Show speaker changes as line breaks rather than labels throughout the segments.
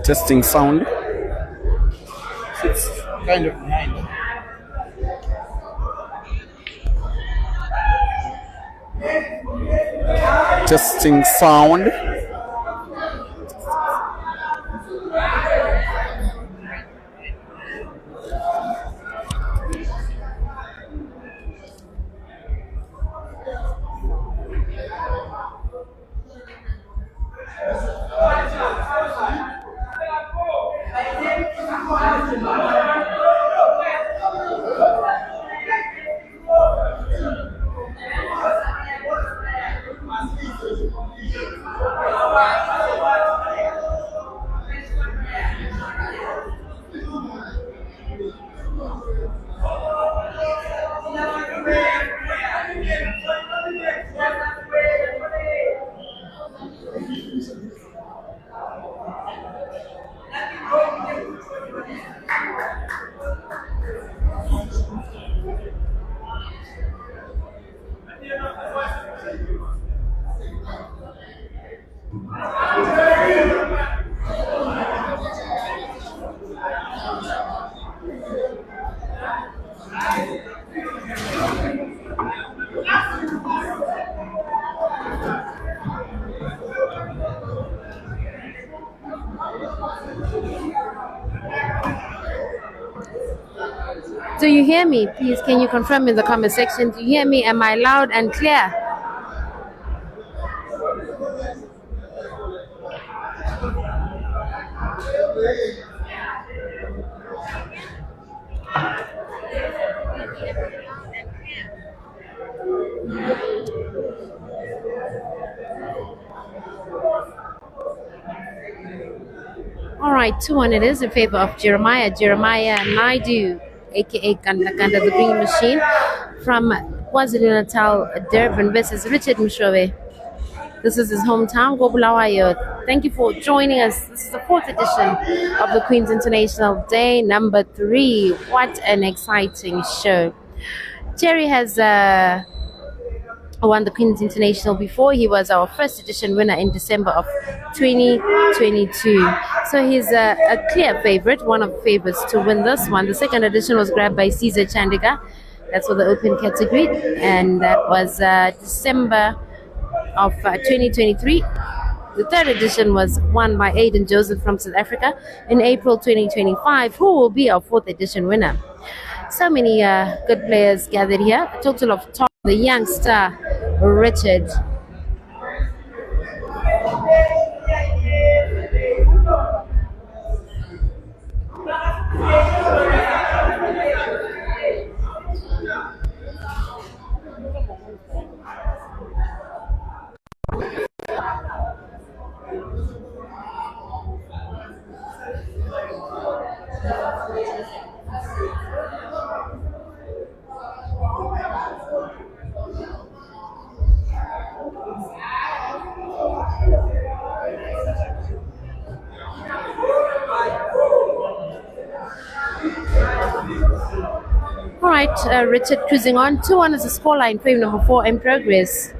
Testing sound.
It's kind of behind.
Testing sound.
Do you hear me? Please, can you confirm in the comment section? Do you hear me? Am I loud and clear? All right, 2-1 it is in favor of Jeremiah Naidoo, aka Kanda, the Green Machine, from KwaZulu-Natal, Durban versus Richard Mushobe. This is his hometown, Gobulawayo. Thank you for joining us. This is the 4th edition of the Queen's International Day, number 3. What an exciting show. Jerry has won the Queen's International before. He was our first edition winner in December of 2022. So he's a clear favorite, one of the favorites to win this one. The second edition was grabbed by Caesar Chandiga. That's for the open category. And that was December of 2023. The third edition was won by Aiden Joseph from South Africa in April 2025, who will be our 4th edition winner. So many good players gathered here. A total of 12. The youngster Richard. All right, Richard cruising on. 2-1 is the scoreline. Frame number 4 in progress.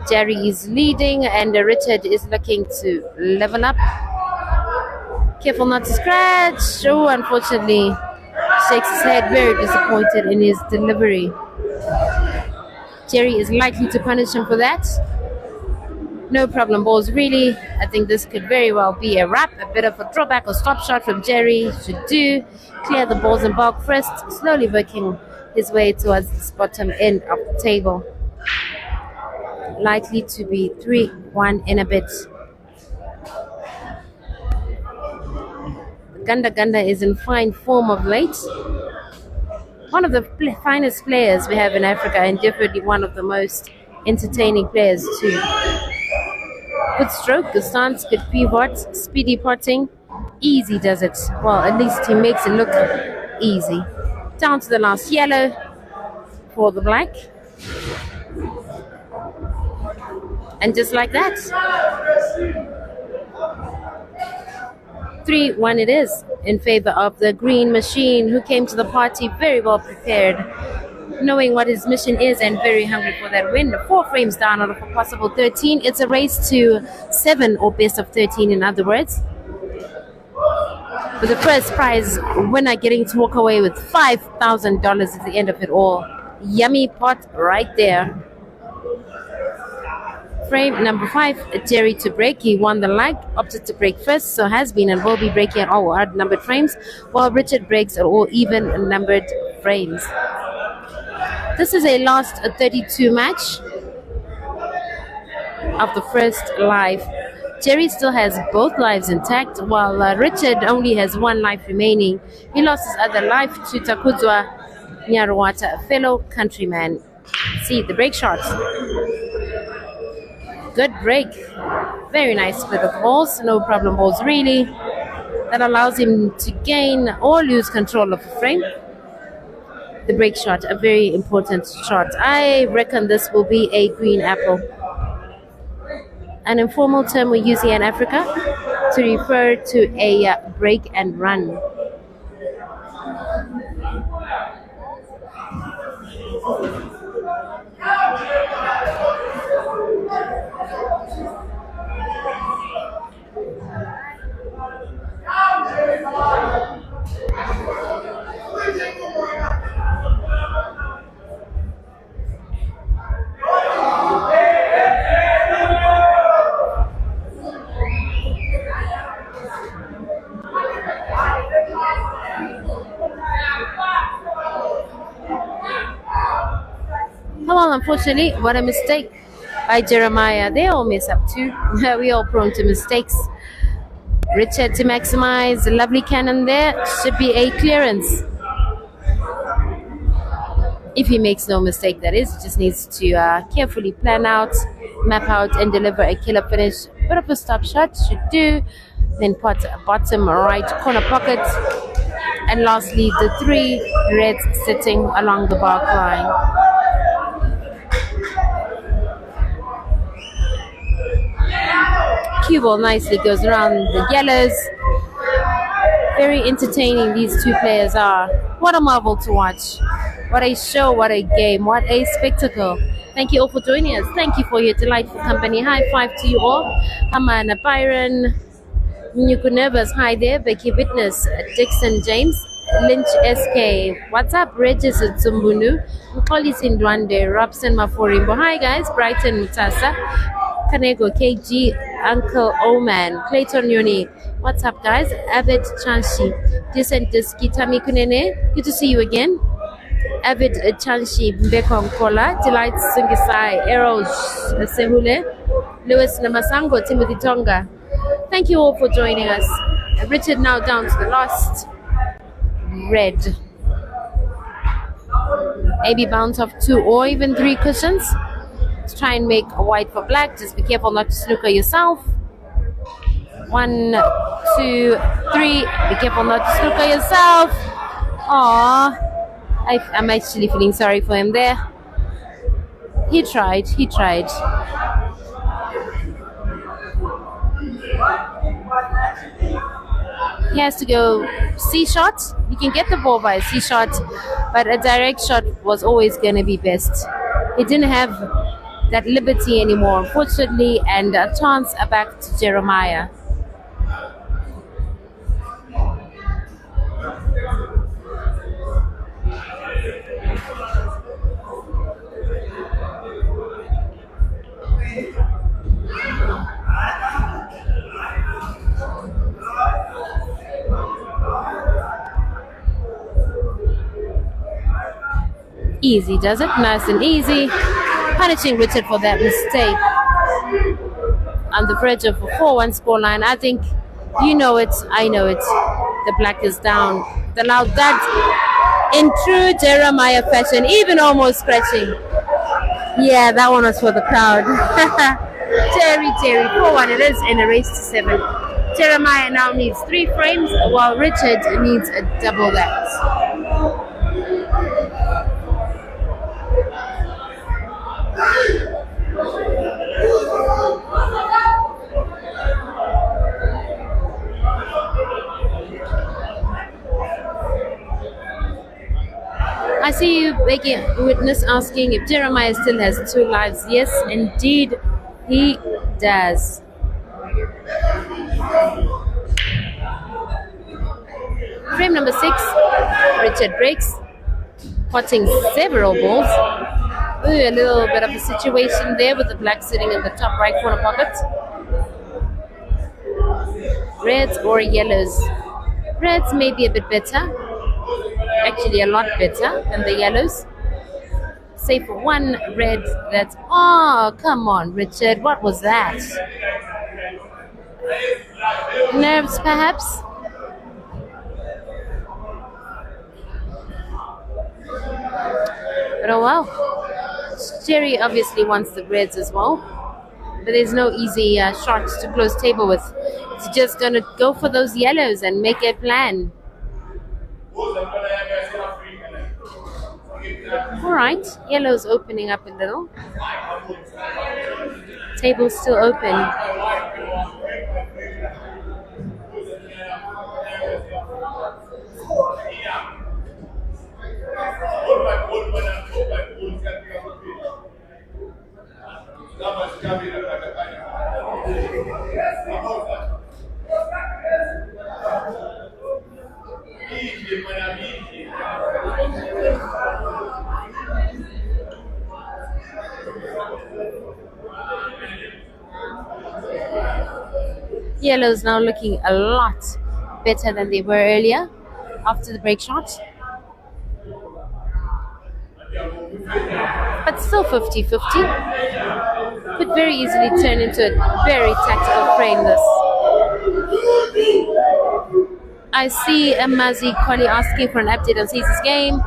Jerry is leading and Richard is looking to level up. Careful not to scratch. Oh, unfortunately, shakes his head, very disappointed in his delivery. Jerry is likely to punish him for that. No problem, balls. Really, I think this could very well be a wrap. A bit of a throwback or stop shot from Jerry should do. Clear the balls and bulk first, slowly working his way towards the bottom end of the table. Likely to be 3-1 in a bit. Ganda is in fine form of late. One of the finest players we have in Africa, and definitely one of the most entertaining players too. Good stroke, good stance, good pivot, speedy potting. Easy does it. Well, at least he makes it look easy. Down to the last yellow for the black. And just like that, 3-1 it is in favor of the Green Machine, who came to the party very well prepared, knowing what his mission is and very hungry for that win. 4 frames down out of a possible 13. It's a race to 7 or best of 13, in other words. With the first prize winner getting to walk away with $5,000 at the end of it all. Yummy pot right there. Frame number 5, Jerry to break. He won the leg, opted to break first, so has been and will be breaking at all odd numbered frames, while Richard breaks at all even numbered frames. This is a last 32 match of the first live. Jerry still has both lives intact, while Richard only has one life remaining. He lost his other life to Takuzwa Nyaruwata, a fellow countryman. See the break shot. Good break. Very nice split of balls. No problem balls really. That allows him to gain or lose control of the frame. The break shot, a very important shot. I reckon this will be a green apple. An informal term we use here in Africa to refer to a break and run. Well, unfortunately, what a mistake by Jeremiah. They all mess up too. We all prone to mistakes. Richard to maximize. Lovely cannon there. Should be a clearance. If he makes no mistake, that is. He just needs to carefully plan out, map out, and deliver a killer finish. Bit of a stop shot should do. Then pot bottom right corner pocket. And lastly, the 3 reds sitting along the bark line. Cue ball nicely goes around the yellows. Very entertaining these two players are. What a marvel to watch. What a show, what a game, what a spectacle. Thank you all for joining us. Thank you for your delightful company. High five to you all. Hamana Byron, Nyukunevas, hi there. Becky Witness, Dixon James, Lynch SK. What's up? Regis Zumbunu, Mkoli Sindwande, Robson Maforimbo. Hi guys, Brighton Mutasa, Kanego KG, Uncle Oman, Clayton Yoni. What's up guys? Avid Chanshi, Decent Kitami Kunene. Good to see you again. Avid Chanshi, Mbeko Mkola, Delight Sungisai, Eros Sehule, Lewis Namasango, Timothy Tonga. Thank you all for joining us. Richard now down to the last red. Maybe bounce off 2 or even 3 cushions to try and make a white for black. Just be careful not to snooker yourself. 1, 2, 3. Be careful not to snooker yourself. Aww. I'm actually feeling sorry for him there. He tried. He has to go C shot. He can get the ball by a C shot, but a direct shot was always going to be best. He didn't have that liberty anymore, unfortunately, and a chance back to Jeremiah. Easy does it, nice and easy. Punishing Richard for that mistake. On the verge of a 4-1 scoreline. I think you know it, I know it. The black is down. Allowed that in true Jeremiah fashion, even almost scratching. Yeah, that one was for the crowd. Terry, 4-1 it is in a race to 7. Jeremiah now needs 3 frames, while Richard needs a double that. I see you, Becky Witness, asking if Jeremiah still has 2 lives. Yes, indeed, he does. Frame number 6, Richard breaks, potting several balls. Ooh, a little bit of a situation there with the black sitting in the top right corner pocket. Reds or yellows? Reds may be a bit better, actually a lot better than the yellows. Say for one red that's, oh, come on, Richard, what was that? Nerves, perhaps? But oh well. Jerry obviously wants the reds as well. But there's no easy shots to close table with. It's just going to go for those yellows and make a plan. Alright, yellow's opening up a little. Table's still open. Yellow's now looking a lot better than they were earlier after the break shot. But still 50-50. Could very easily turn into a very tactical frame this. I see Mazi Kwali asking for an update on Caesar's game.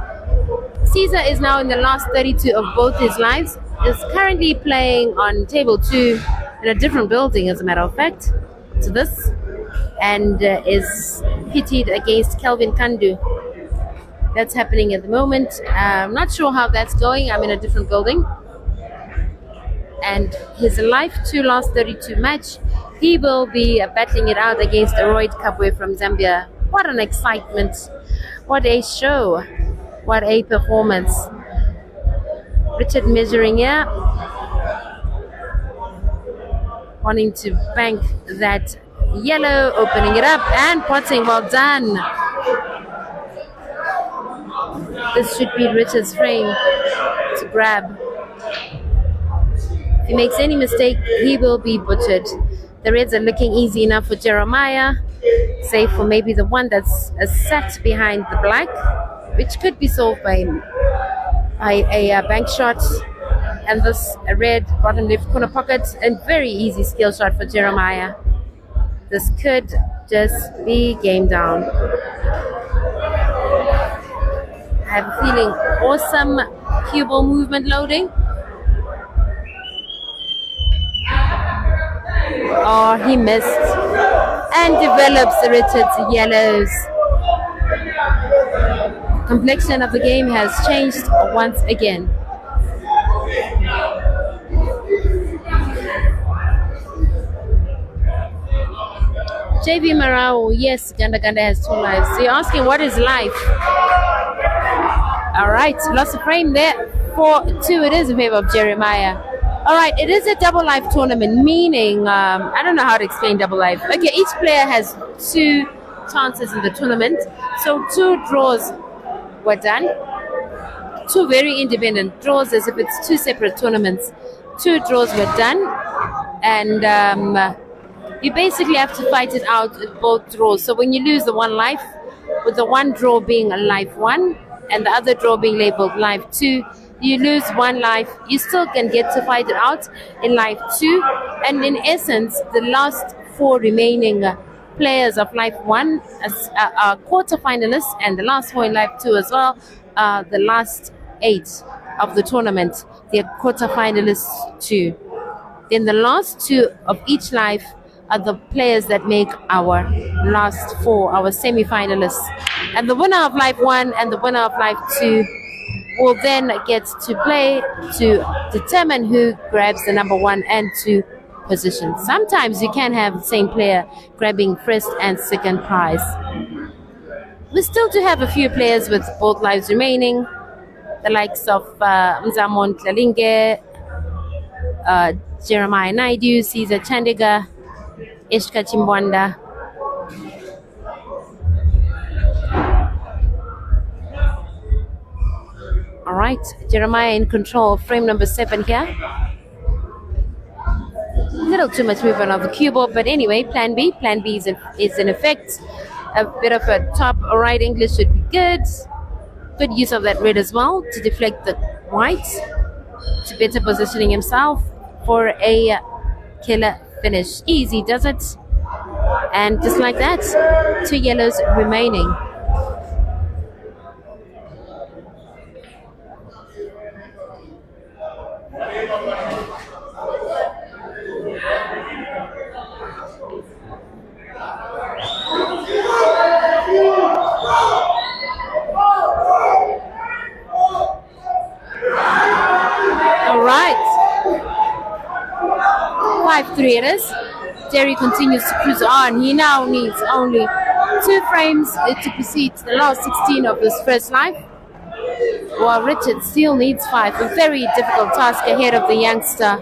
Caesar is now in the last 32 of both his lives. Is currently playing on table 2 in a different building, as a matter of fact, to this, and is pitted against Kelvin Kandu. That's happening at the moment. I'm not sure how that's going. I'm in a different building. And his Life 2 last 32 match, he will be battling it out against Royd Kabwe from Zambia. What an excitement. What a show. What a performance. Richard measuring here. Wanting to bank that yellow, opening it up and potting. Well done. This should be Richard's frame to grab. If he makes any mistake, he will be butchered. The reds are looking easy enough for Jeremiah, save for maybe the one that's sat behind the black, which could be solved by a bank shot. And this red bottom left corner pocket, and very easy skill shot for Jeremiah. This could just be game down. I have a feeling awesome cue ball movement loading. Oh, he missed. And develops Richard's yellows. Complexion of the game has changed once again. JB Marau, yes, Ganda has 2 lives. So you're asking what is life? Alright, lost a frame there. 4-2 it is in favor of Jeremiah. Alright, it is a double life tournament, meaning, I don't know how to explain double life. Okay, each player has 2 chances in the tournament. So 2 draws were done. 2 very independent draws, as if it's 2 separate tournaments. 2 draws were done. And you basically have to fight it out with both draws. So when you lose the 1 life, with the 1 draw being a life 1 and the other draw being labeled life 2, you lose 1 life, you still can get to fight it out in life 2. And in essence, the last 4 remaining players of life 1 are quarterfinalists, and the last 4 in life 2 as well, the last 8 of the tournament, they're quarterfinalists too. Then the last 2 of each life are the players that make our last 4, our semi-finalists. And the winner of life 1 and the winner of life 2 will then get to play to determine who grabs the number 1 and 2 position. Sometimes you can have the same player grabbing first and second prize. We still do have a few players with both lives remaining, the likes of Mzamon Tlalinge, Jeremiah Naidoo, Caesar Chandiga, Ishka Chimbwanda. All right, Jeremiah in control. Frame number 7 here. Little too much movement on the cue ball, but anyway, plan B. Plan B is in effect. A bit of a top right English should be good. Good use of that red as well to deflect the white, to better positioning himself for a killer finish. Easy does it. And just like that, 2 yellows remaining. All right. 5-3 it is. Terry continues to cruise on. He now needs only 2 frames to proceed to the last 16 of this first life, while Richard still needs 5. A very difficult task ahead of the youngster.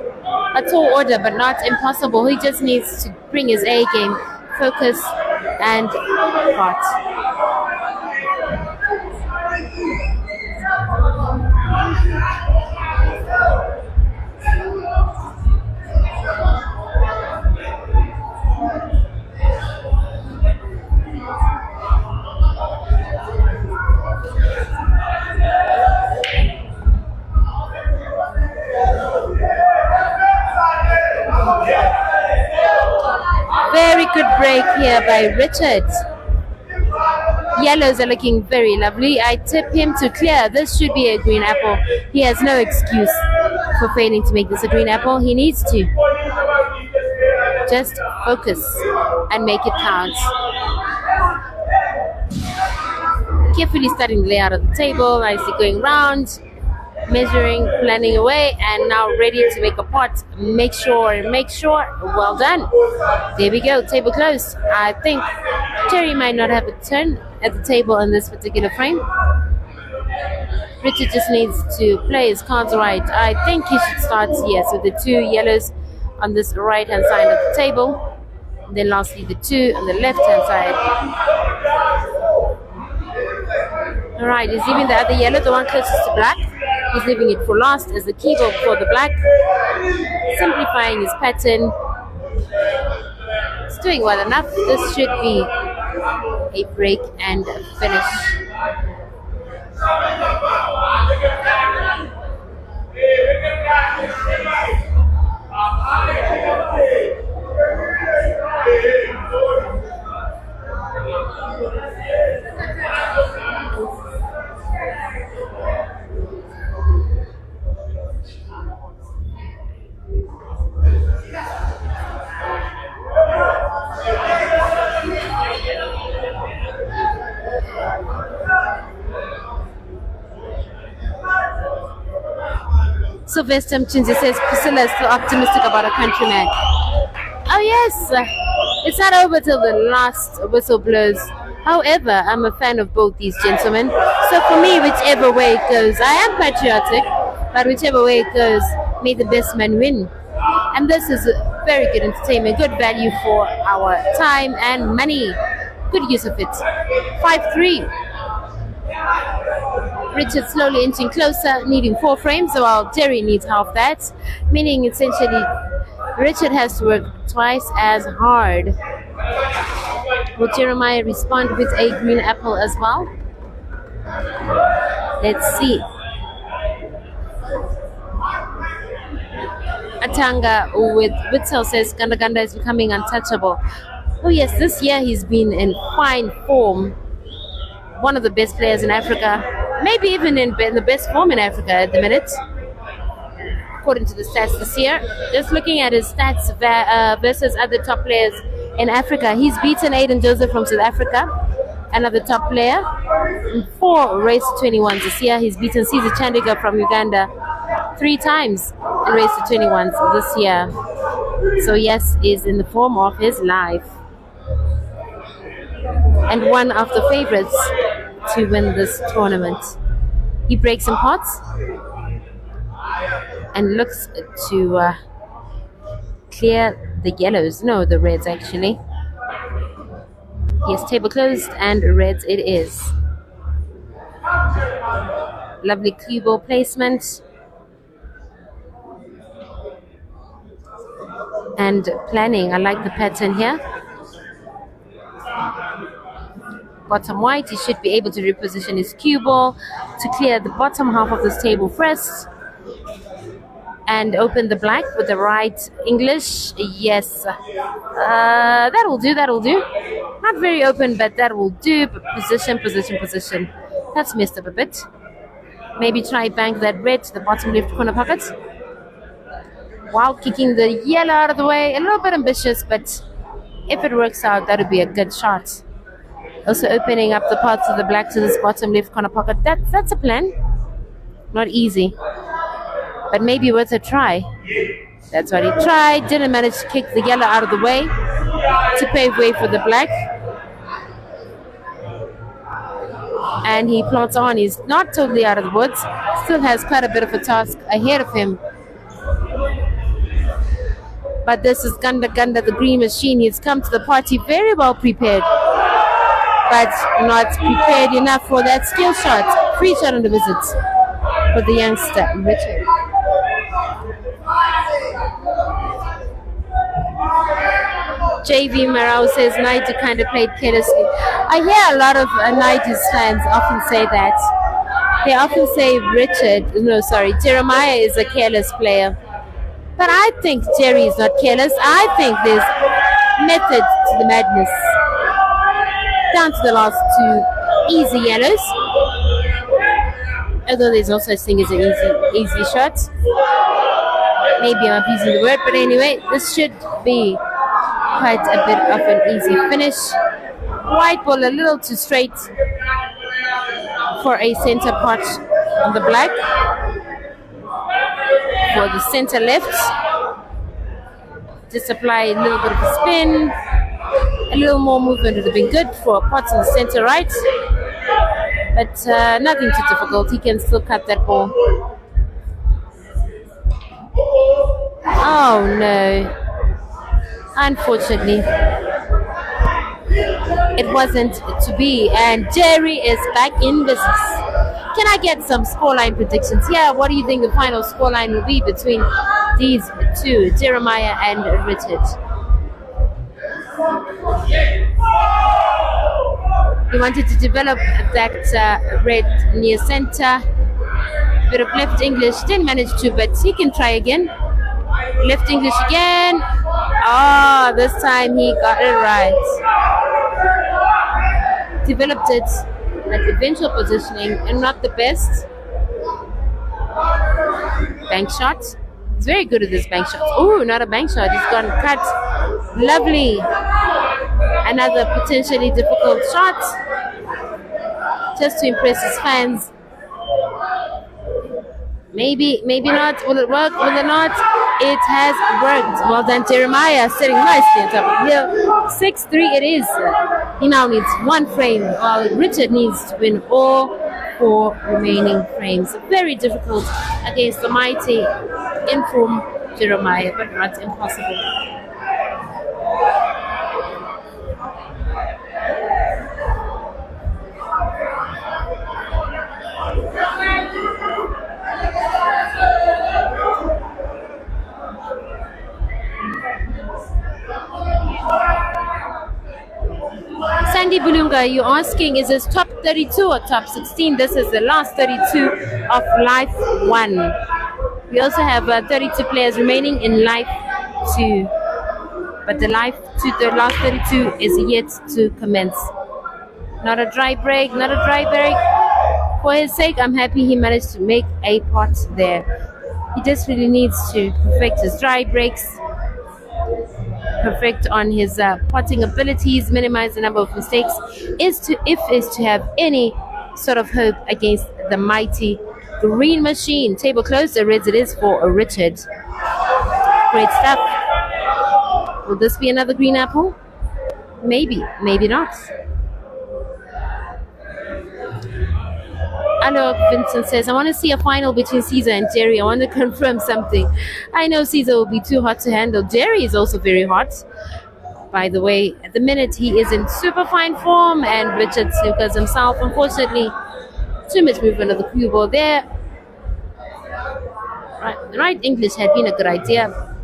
A tall order, but not impossible. He just needs to bring his A game, focus, and heart. Very good break here by Richard. Yellows are looking very lovely. I tip him to clear. This should be a green apple. He has no excuse for failing to make this a green apple. He needs to just focus and make it count. Carefully starting the layout of the table, nicely going round, measuring, planning away, and now ready to make a pot. Make sure. Well done. There we go, table closed. I think Terry might not have a turn at the table in this particular frame. Richard just needs to play his cards right. I think he should start, yes, with the 2 yellows on this right hand side of the table. Then lastly the 2 on the left hand side. Alright, he's leaving the other yellow, the one closest to black. He's leaving it for last as the keyboard for the black. Simplifying his pattern. It's doing well enough. This should be a break and a finish. Sylvester Mchinzi says Priscilla is still optimistic about her countryman. Oh yes, it's not over till the last whistle blows. However, I'm a fan of both these gentlemen. So for me, whichever way it goes, I am patriotic, but whichever way it goes, may the best man win. And this is very good entertainment, good value for our time and money. Good use of it. 5-3. Richard slowly inching closer, needing 4 frames, while Terry needs half that, meaning essentially Richard has to work twice as hard. Will Jeremiah respond with a green apple as well? Let's see. Atanga with Witzel says Ganda Ganda is becoming untouchable. Oh yes, this year he's been in fine form. One of the best players in Africa. Maybe even in the best form in Africa at the minute, according to the stats this year. Just looking at his stats versus other top players in Africa, he's beaten Aiden Joseph from South Africa, another top player, in 4 race 21s this year. He's beaten Caesar Chandiga from Uganda 3 times in race 21s this year. So yes, is in the form of his life, and one of the favorites to win this tournament. He breaks some pots and looks to clear the yellows. No, the reds actually. Yes, table closed and reds it is. Lovely cue ball placement. And planning. I like the pattern here. Bottom white, he should be able to reposition his cue ball to clear the bottom half of this table first. And open the black with the right English. Yes. That'll do, that'll do. Not very open, but that will do. But position, position, position. That's messed up a bit. Maybe try bank that red to the bottom left corner pocket. While kicking the yellow out of the way. A little bit ambitious, but if it works out, that would be a good shot. Also opening up the parts of the black to this bottom left corner pocket. That's a plan. Not easy, but maybe worth a try. That's what he tried. Didn't manage to kick the yellow out of the way to pave way for the black. And he plots on. He's not totally out of the woods. Still has quite a bit of a task ahead of him. But this is Ganda Ganda, the green machine. He's come to the party very well prepared, but not prepared enough for that skill shot. Free shot on the visit for the youngster, Richard. JV Marau says Naidoo kind of played carelessly. I hear a lot of Naidoo's fans often say that. They often say Jeremiah is a careless player. But I think Jerry is not careless. I think there's method to the madness. Down to the last two easy yellows. Although there's no such thing as an easy shot. Maybe I'm abusing the word, but anyway, this should be quite a bit of an easy finish. White ball a little too straight for a center pot on the black. For the center left, just apply a little bit of a spin. A little more movement would have been good for a pot in the center right, but nothing too difficult. He can still cut that ball. Oh no, unfortunately it wasn't to be, and Jerry is back in business. Can I get some scoreline predictions? Yeah, what do you think the final scoreline will be between these two, Jeremiah and Richard? He wanted to develop that red near center. Bit of left English, didn't manage to, but he can try again. Left English again. Oh, this time he got it right. Developed it. Like eventual positioning and not the best. Bank shot. He's very good at this bank shot. Oh, not a bank shot. He's gone cut. Lovely. Another potentially difficult shot. Just to impress his fans. Maybe not. Will it work? Will it not? It has worked. Well done, Jeremiah, sitting nicely on top of the hill. 6-3 it is. He now needs one frame, while Richard needs to win all 4 remaining frames. Very difficult against the mighty informed Jeremiah, but not impossible. Sandy Bulunga, you're asking, is this top 32 or top 16? This is the last 32 of Life 1. We also have 32 players remaining in Life 2. But the last 32 is yet to commence. Not a dry break, not a dry break. For his sake, I'm happy he managed to make a pot there. He just really needs to perfect his dry breaks, perfect on his potting abilities, minimize the number of mistakes, is to have any sort of hope against the mighty green machine. Table closed, the reds it is for Richard. Great stuff. Will this be another green apple? Maybe, maybe not. Alok Vincent says, I want to see a final between Caesar and Jerry. I want to confirm something. I know Caesar will be too hot to handle. Jerry is also very hot. By the way, at the minute he is in super fine form, and Richard snookers himself. Unfortunately, Too much movement of the cue ball there. Right English had been a good idea,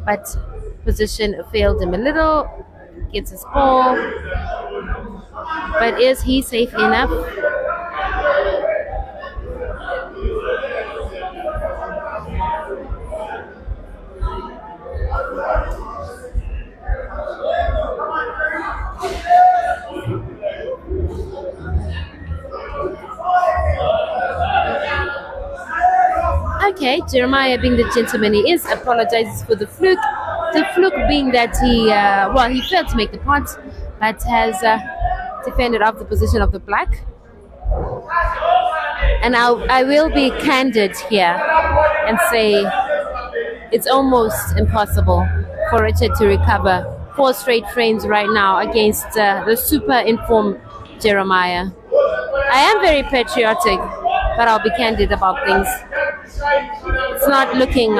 but position failed him a little. Gets his ball, but is he safe enough? Okay, Jeremiah, being the gentleman he is, apologizes for the fluke. The fluke being that he failed to make the punt, but has defended off the position of the black. And I will be candid here and say it's almost impossible for Richard to recover 4 straight frames right now against the super informed Jeremiah. I am very patriotic, but I'll be candid about things. It's not looking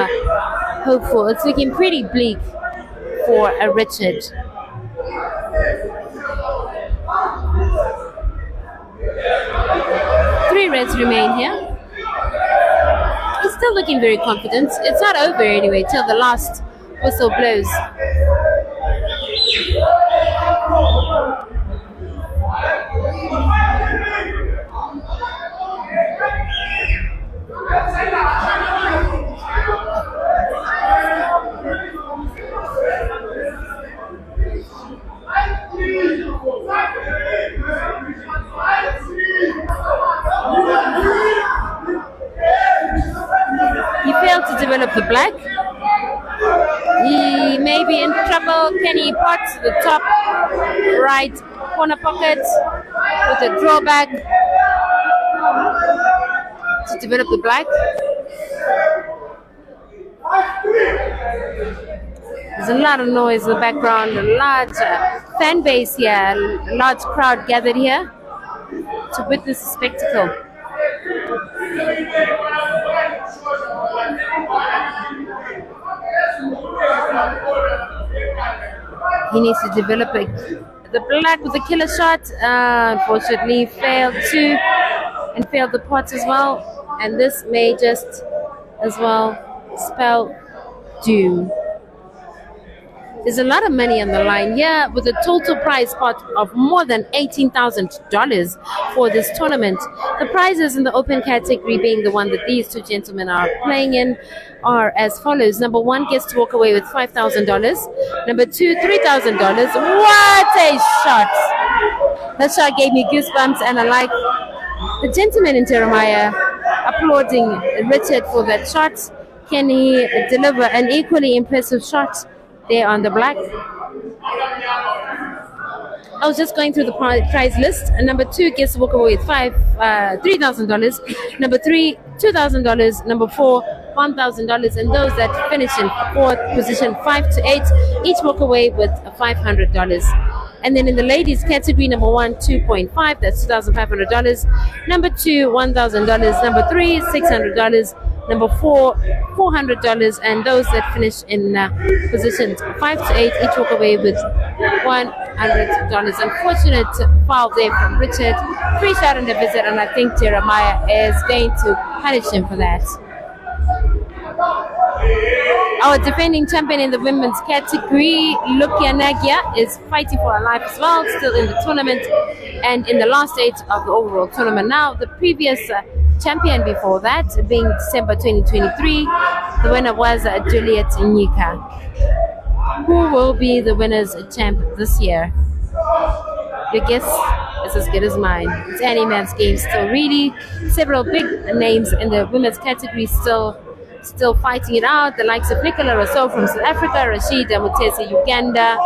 hopeful. It's looking pretty bleak for a Richard. Three reds remain here. He's still looking very confident. It's not over anyway till the last whistle blows. He failed to develop the black. He may be in trouble. Can he pot the top right corner pocket with a drawback to develop the black? There's a lot of noise in the background, a large fan base here, a large crowd gathered here to witness the spectacle. He needs to develop the black with a killer shot. Unfortunately, failed to and failed the pots as well. And this may just as well spell doom. There's a lot of money on the line here with a total prize pot of more than $18,000 for this tournament. The prizes in the open category, being the one that these two gentlemen are playing in, are as follows. Number 1 gets to walk away with $5,000. Number 2, $3,000. What a shot! That shot gave me goosebumps, and I like the gentleman in Jeremiah applauding Richard for that shot. Can he deliver an equally impressive shot there on the black? I was just going through the prize list, and number 2 gets to walk away with $3,000. Number 3, $2,000. Number 4, $1,000, and those that finish in 4th position, 5 to 8, each walk away with $500. And then in the ladies category, number 1, 2.5, that's $2,500. Number 2, $1,000. Number 3, $600. Number 4, $400, and those that finish in positions 5 to 8 each walk away with $100. Unfortunate foul there from Richard. Free shot and a visit, and I think Jeremiah is going to punish him for that. Our defending champion in the women's category, Lukia Nagia, is fighting for her life as well, still in the tournament and in the last stage of the overall tournament. Now, the previous champion before that, being December 2023, the winner was Juliet Nyika. Who will be the winner's champ this year? Your guess is as good as mine. It's any man's game still, really. Several big names in the women's category still fighting it out. The likes of Nicola Rousseau from South Africa, Rashida Mutesi, Uganda,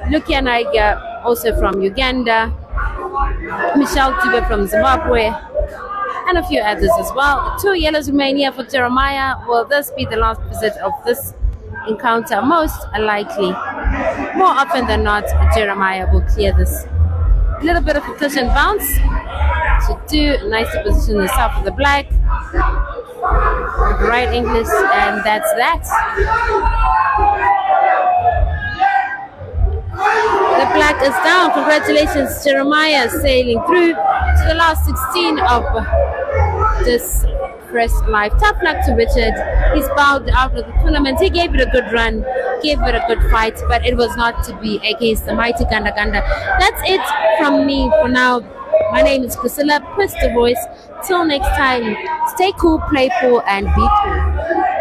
Lukia Naiga, also from Uganda, Michelle Dube from Zimbabwe, and a few others as well. 2 yellows remain here for Jeremiah. Will this be the last visit of this encounter? Most likely. More often than not, Jeremiah will clear this. A little bit of a touch and bounce to do. Nice to position himself with the black. Right English, and that's that. The black is down. Congratulations, Jeremiah, sailing through to the last 16 of this first life. Tough luck to Richard. He's bowed out of the tournament. He gave it a good run, gave it a good fight, but it was not to be against the mighty Ganda Ganda. That's it from me for now. My name is Priscilla, Push the Voice. Till next time, stay cool, play cool, and be cool.